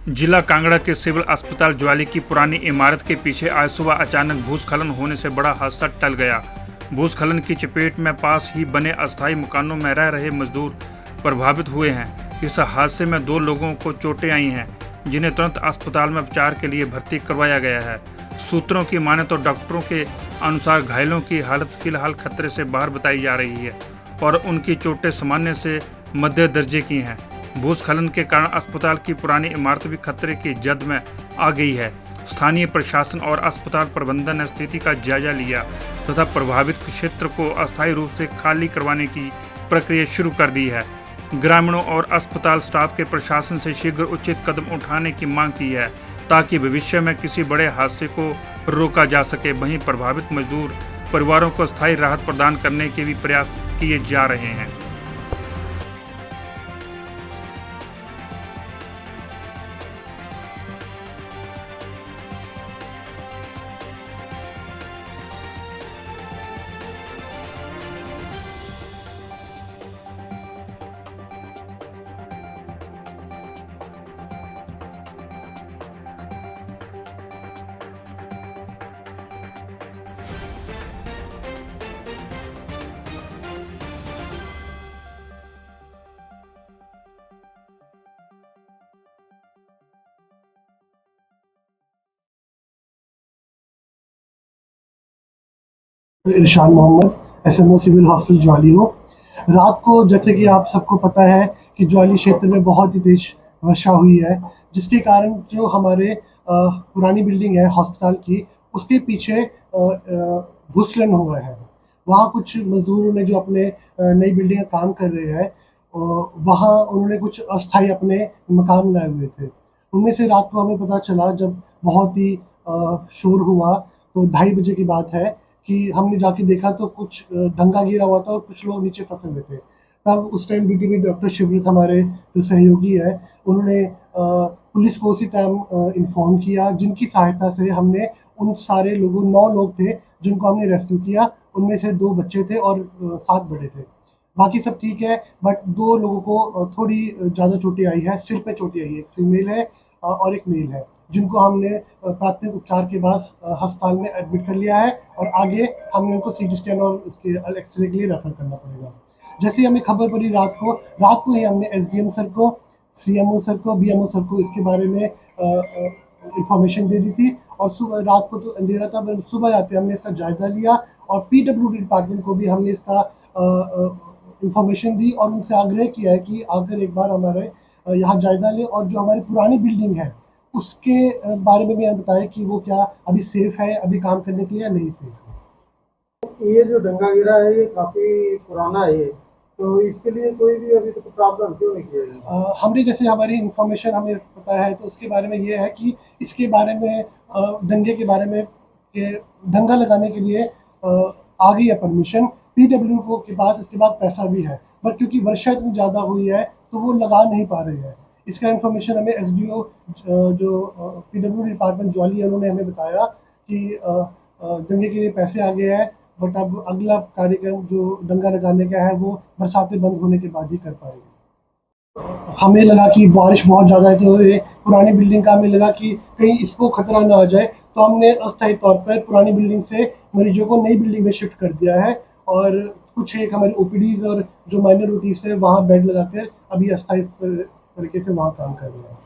जिला कांगड़ा के सिविल अस्पताल ज्वाली की पुरानी इमारत के पीछे आज सुबह अचानक भूस्खलन होने से बड़ा हादसा टल गया। भूस्खलन की चपेट में पास ही बने अस्थायी मकानों में रह रहे मजदूर प्रभावित हुए हैं। इस हादसे में 2 लोगों को चोटें आई हैं, जिन्हें तुरंत अस्पताल में उपचार के लिए भर्ती करवाया गया है। सूत्रों की माने तो डॉक्टरों के अनुसार घायलों की हालत फिलहाल खतरे से बाहर बताई जा रही है और उनकी चोटें सामान्य से मध्य दर्जे की हैं। भूस्खलन के कारण अस्पताल की पुरानी इमारत भी खतरे की जद में आ गई है। स्थानीय प्रशासन और अस्पताल प्रबंधन ने स्थिति का जायजा लिया तथा प्रभावित क्षेत्र को अस्थायी रूप से खाली करवाने की प्रक्रिया शुरू कर दी है। ग्रामीणों और अस्पताल स्टाफ के प्रशासन से शीघ्र उचित कदम उठाने की मांग की है ताकि भविष्य में किसी बड़े हादसे को रोका जा सके। वहीं प्रभावित मजदूर परिवारों को स्थायी राहत प्रदान करने के भी प्रयास किए जा रहे हैं। Irshad Mohammad SMO civil hospital Jawali हो। रात को जैसे कि आप सबको पता है कि ज्वाली क्षेत्र में बहुत ही तेज वर्षा हुई है, जिसके कारण जो हमारे पुरानी बिल्डिंग है हॉस्पिटल की, उसके पीछे भूस्खलन हुआ है। वहाँ कुछ मजदूरों ने जो अपने नई बिल्डिंग का काम कर रहे हैं, वहाँ उन्होंने कुछ अस्थायी अपने मकान बनाए हुए थे। उनमें से रात को हमें पता चला, जब बहुत ही शोर हुआ, तो 2:30 बजे की बात है कि हमने जाके देखा तो कुछ डंगा गिरा हुआ था और कुछ लोग नीचे फंसे हुए थे। तब उस टाइम ड्यूटी में डॉक्टर शिवरत हमारे जो सहयोगी है, उन्होंने पुलिस को उसी टाइम इन्फॉर्म किया, जिनकी सहायता से हमने उन सारे लोगों 9 लोग थे जिनको हमने रेस्क्यू किया। उनमें से 2 बच्चे थे और 7 बड़े थे। बाकी सब ठीक है, बट 2 लोगों को थोड़ी ज़्यादा चोटें आई है, सिर पे चोटें आई है। एक फीमेल है और एक मेल है, जिनको हमने प्राथमिक उपचार के बाद अस्पताल में एडमिट कर लिया है और आगे हमने उनको सीटी स्कैन और उसके एक्सरे के लिए रेफर करना पड़ेगा। जैसे ही हमें खबर पड़ी रात को ही हमने एसडीएम सर को, सीएमओ सर को, बीएमओ सर को इसके बारे में इंफॉर्मेशन दे दी थी। और सुबह, रात को तो अंधेरा था, सुबह आते हमने इसका जायजा लिया और पीडब्ल्यूडी डिपार्टमेंट को भी हमने इसका इंफॉर्मेशन दी और उनसे आग्रह किया है कि आकर एक बार हमारे यहाँ जायजा लें और जो हमारी पुरानी बिल्डिंग है उसके बारे में भी हमें बताया कि वो क्या अभी सेफ है, अभी काम करने के लिए या नहीं सेफ है। ये जो डंगा गिरा है ये काफी पुराना है, तो इसके लिए कोई भी अभी तक प्रावधान क्यों नहीं किया गया? हमने जैसे हमारी इंफॉर्मेशन हमें पता है, तो उसके बारे में ये है कि इसके बारे में दंगे के बारे में कि दंगा लगाने के लिए आ गई है परमिशन पीडब्ल्यू को के पास, इसके बाद पैसा भी है, बट क्योंकि वर्षा इतनी ज़्यादा हुई है तो वो लगा नहीं पा रहे हैं। इसका इन्फॉर्मेशन हमें एसडीओ जो पीडब्ल्यू डिपार्टमेंट ज्वाली है, उन्होंने हमें बताया कि दंगे के लिए पैसे आ गए हैं, बट अब अगला कार्यक्रम जो दंगा लगाने का है वो बरसातें बंद होने के बाद ही कर पाएंगे। हमें लगा कि बारिश बहुत ज़्यादा है, तो ये पुरानी बिल्डिंग का हमें लगा कि कहीं इसको खतरा ना आ जाए, तो हमने अस्थायी तौर पर पुरानी बिल्डिंग से मरीजों को नई बिल्डिंग में शिफ्ट कर दिया है और कुछ एक हमारी ओपीडीज और जो माइनर ओटीज थे वहाँ बेड लगाकर अभी अस्थायी तरीके से वहाँ काम कर रहे हैं।